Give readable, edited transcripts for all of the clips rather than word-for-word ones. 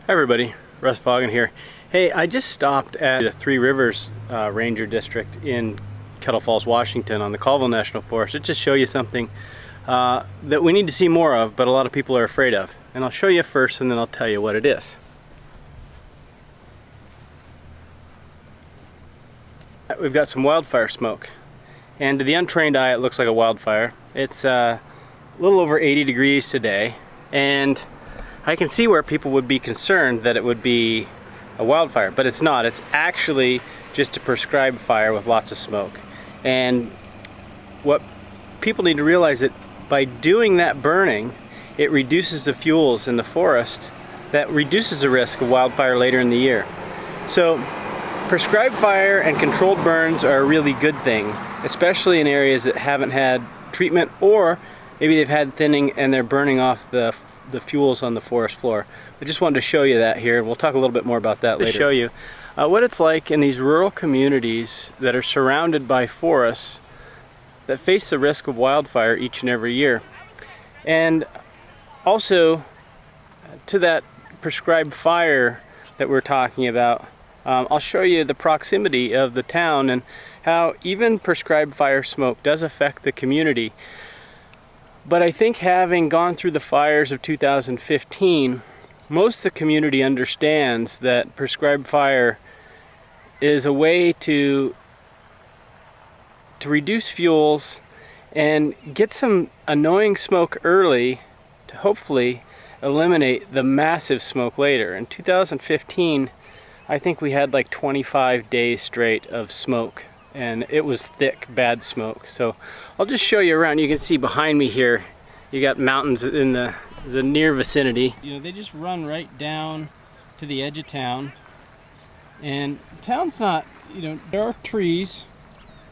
Hi everybody, Russ Vaughan here. Hey, I just stopped at the Three Rivers Ranger District in Kettle Falls, Washington on the Colville National Forest to just show you something that we need to see more of, but a lot of people are afraid of. And I'll show you first and then I'll tell you what it is. We've got some wildfire smoke. And to the untrained eye it looks like a wildfire. It's a little over 80 degrees today, and I can see where people would be concerned that it would be a wildfire, but it's not. It's actually just a prescribed fire with lots of smoke. And what people need to realize that by doing that burning, it reduces the fuels in the forest that reduces the risk of wildfire later in the year. So prescribed fire and controlled burns are a really good thing, especially in areas that haven't had treatment, or maybe they've had thinning and they're burning off the fuels on the forest floor. I just wanted to show you that here. We'll talk a little bit more about that later. To show you what it's like in these rural communities that are surrounded by forests that face the risk of wildfire each and every year. And also to that prescribed fire that we're talking about, I'll show you the proximity of the town and how even prescribed fire smoke does affect the community. But I think having gone through the fires of 2015, most of the community understands that prescribed fire is a way to reduce fuels and get some annoying smoke early to hopefully eliminate the massive smoke later. In 2015, I think we had like 25 days straight of smoke, and it was thick, bad smoke. So I'll just show you around. You can see behind me here, you got mountains in the near vicinity. You know, they just run right down to the edge of town. And town's not, you know, there are trees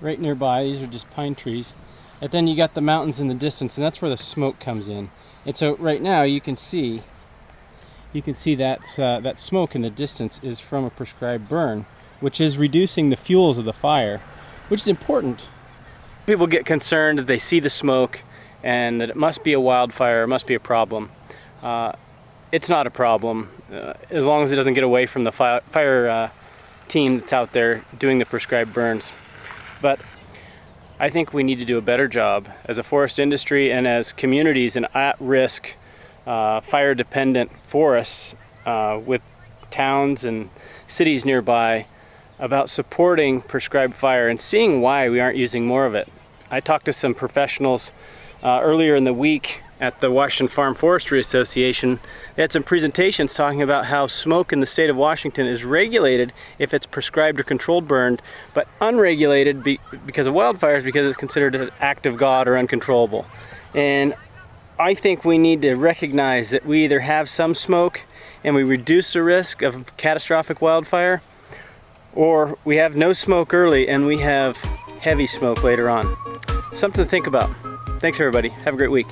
right nearby. These are just pine trees. And then you got the mountains in the distance, and that's where the smoke comes in. And so right now you can see that smoke in the distance is from a prescribed burn, which is reducing the fuels of the fire, which is important. People get concerned that they see the smoke and that it must be a wildfire, it must be a problem. It's not a problem as long as it doesn't get away from the fire team that's out there doing the prescribed burns. But I think we need to do a better job as a forest industry and as communities in at-risk fire-dependent forests with towns and cities nearby about supporting prescribed fire and seeing why we aren't using more of it. I talked to some professionals earlier in the week at the Washington Farm Forestry Association. They had some presentations talking about how smoke in the state of Washington is regulated if it's prescribed or controlled burned, but unregulated because of wildfires because it's considered an act of God or uncontrollable. And I think we need to recognize that we either have some smoke and we reduce the risk of catastrophic wildfire, or we have no smoke early and we have heavy smoke later on. Something to think about. Thanks everybody. Have a great week.